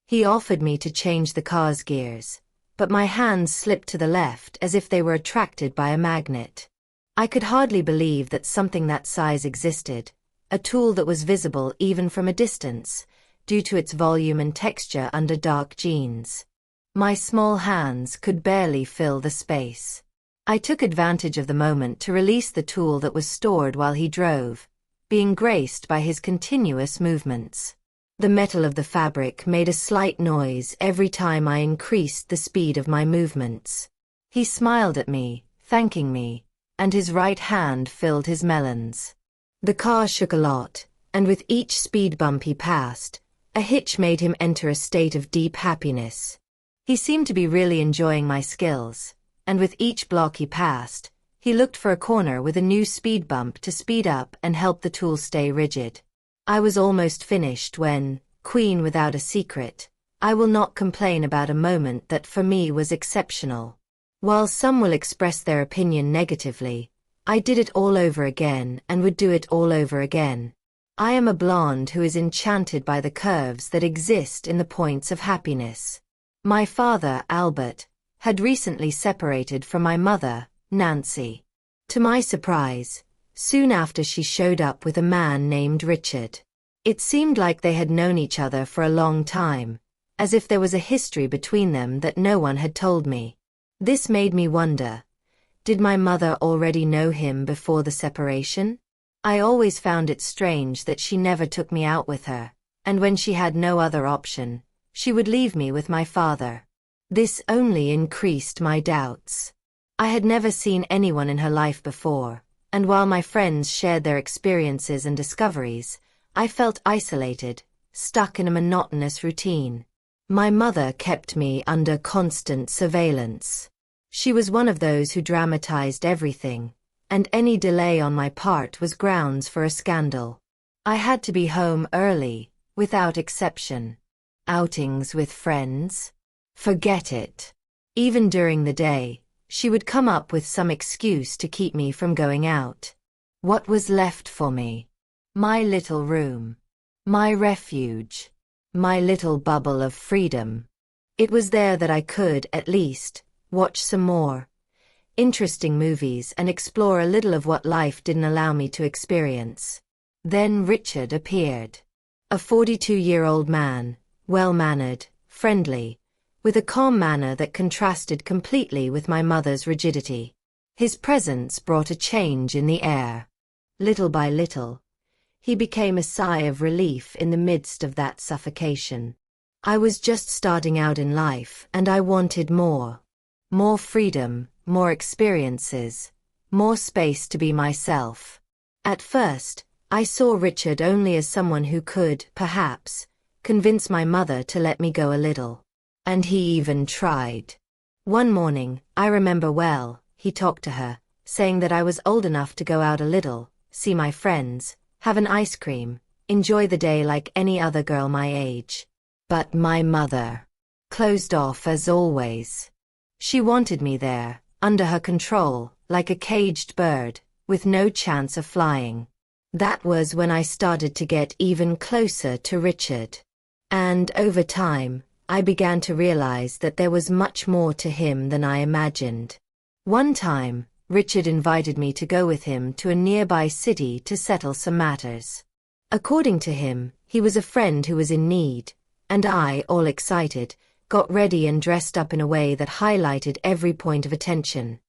He offered me to change the car's gears, but my hands slipped to the left as if they were attracted by a magnet. I could hardly believe that something that size existed, a tool that was visible even from a distance, due to its volume and texture under dark jeans. My small hands could barely fill the space. I took advantage of the moment to release the tool that was stored while he drove, being graced by his continuous movements. The metal of the fabric made a slight noise every time I increased the speed of my movements. He smiled at me, thanking me, and his right hand filled his melons. The car shook a lot, and with each speed bump he passed, a hitch made him enter a state of deep happiness. He seemed to be really enjoying my skills, and with each block he passed, he looked for a corner with a new speed bump to speed up and help the tool stay rigid. I was almost finished when, queen without a secret, I will not complain about a moment that for me was exceptional. While some will express their opinion negatively, I did it all over again and would do it all over again. I am a blonde who is enchanted by the curves that exist in the points of happiness. My father, Albert, had recently separated from my mother, Nancy. To my surprise, soon after she showed up with a man named Richard. It seemed like they had known each other for a long time, as if there was a history between them that no one had told me. This made me wonder, did my mother already know him before the separation? I always found it strange that she never took me out with her, and when she had no other option, she would leave me with my father. This only increased my doubts. I had never seen anyone in her life before, and while my friends shared their experiences and discoveries, I felt isolated, stuck in a monotonous routine. My mother kept me under constant surveillance. She was one of those who dramatized everything, and any delay on my part was grounds for a scandal. I had to be home early, without exception. Outings with friends? Forget it. Even during the day, she would come up with some excuse to keep me from going out. What was left for me? My little room. My refuge. My little bubble of freedom. It was there that I could, at least, watch some more interesting movies and explore a little of what life didn't allow me to experience. Then Richard appeared. A 42-year-old man, well-mannered, friendly, with a calm manner that contrasted completely with my mother's rigidity. His presence brought a change in the air. Little by little, he became a sigh of relief in the midst of that suffocation. I was just starting out in life and I wanted more. More freedom, more experiences, more space to be myself. At first, I saw Richard only as someone who could, perhaps, convince my mother to let me go a little. And he even tried. One morning, I remember well, he talked to her, saying that I was old enough to go out a little, see my friends, have an ice cream, enjoy the day like any other girl my age. But my mother closed off as always. She wanted me there, under her control, like a caged bird, with no chance of flying. That was when I started to get even closer to Richard. And over time, I began to realize that there was much more to him than I imagined. One time, Richard invited me to go with him to a nearby city to settle some matters. According to him, he was a friend who was in need, and I, all excited, got ready and dressed up in a way that highlighted every point of attention.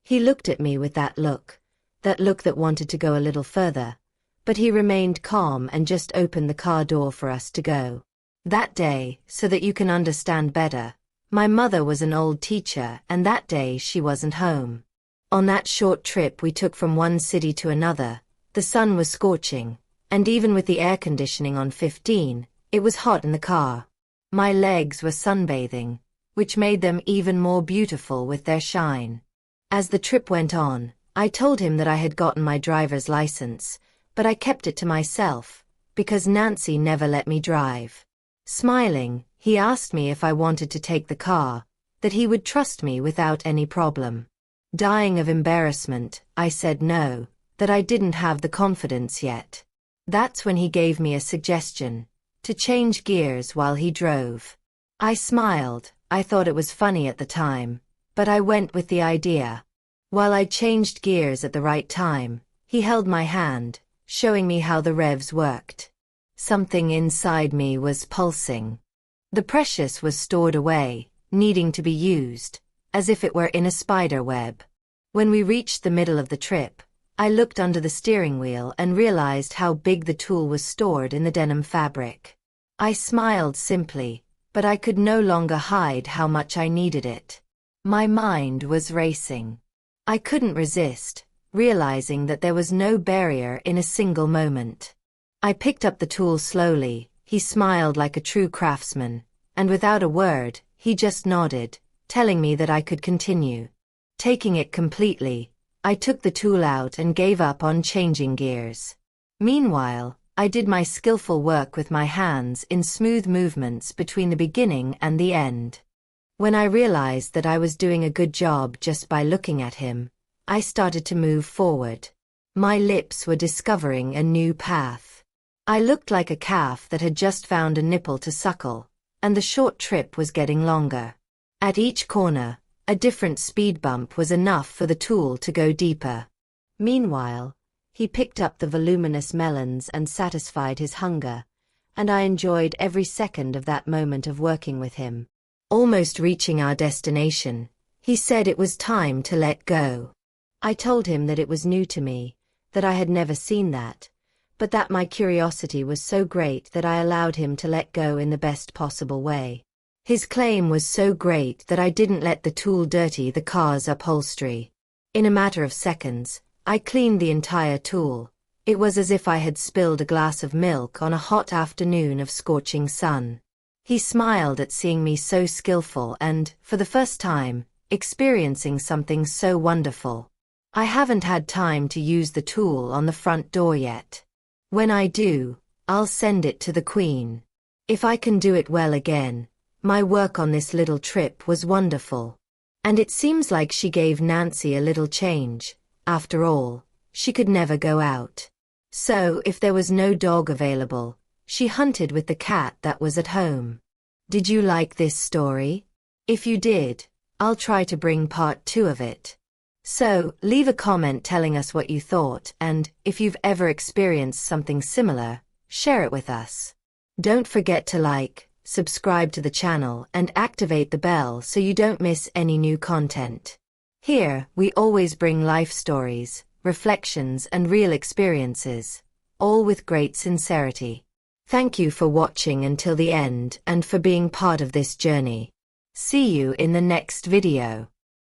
He looked at me with that look that wanted to go a little further, but he remained calm and just opened the car door for us to go. That day, so that you can understand better, my mother was an old teacher and that day she wasn't home. On that short trip we took from one city to another, the sun was scorching, and even with the air conditioning on 15, it was hot in the car. My legs were sunbathing, which made them even more beautiful with their shine. As the trip went on, I told him that I had gotten my driver's license, but I kept it to myself, because Nancy never let me drive. Smiling, he asked me if I wanted to take the car, that he would trust me without any problem. Dying of embarrassment, I said no, that I didn't have the confidence yet. That's when he gave me a suggestion. to change gears while he drove. I smiled. I thought it was funny at the time, but I went with the idea. While I changed gears at the right time, he held my hand, showing me how the revs worked. Something inside me was pulsing. The precious was stored away, needing to be used, as if it were in a spider web. When we reached the middle of the trip, I looked under the steering wheel and realized how big the tool was stored in the denim fabric. I smiled simply, but I could no longer hide how much I needed it. My mind was racing. I couldn't resist, realizing that there was no barrier in a single moment. I picked up the tool slowly. He smiled like a true craftsman, and without a word, he just nodded, telling me that I could continue. Taking it completely, I took the tool out and gave up on changing gears. Meanwhile, I did my skillful work with my hands in smooth movements between the beginning and the end. When I realized that I was doing a good job just by looking at him, I started to move forward. My lips were discovering a new path. I looked like a calf that had just found a nipple to suckle, and the short trip was getting longer. At each corner, a different speed bump was enough for the tool to go deeper. Meanwhile, he picked up the voluminous melons and satisfied his hunger, and I enjoyed every second of that moment of working with him. Almost reaching our destination, he said it was time to let go. I told him that it was new to me, that I had never seen that, but that my curiosity was so great that I allowed him to let go in the best possible way. His claim was so great that I didn't let the tool dirty the car's upholstery. In a matter of seconds, I cleaned the entire tool. It was as if I had spilled a glass of milk on a hot afternoon of scorching sun. He smiled at seeing me so skillful and, for the first time, experiencing something so wonderful. I haven't had time to use the tool on the front door yet. When I do, I'll send it to the Queen. If I can do it well again, my work on this little trip was wonderful. And it seems like she gave Nancy a little change. After all, she could never go out. So, if there was no dog available, she hunted with the cat that was at home. Did you like this story? If you did, I'll try to bring part 2 of it. So, leave a comment telling us what you thought, and, if you've ever experienced something similar, share it with us. Don't forget to like, subscribe to the channel, and activate the bell so you don't miss any new content. Here, we always bring life stories, reflections, and real experiences, all with great sincerity. Thank you for watching until the end and for being part of this journey. See you in the next video.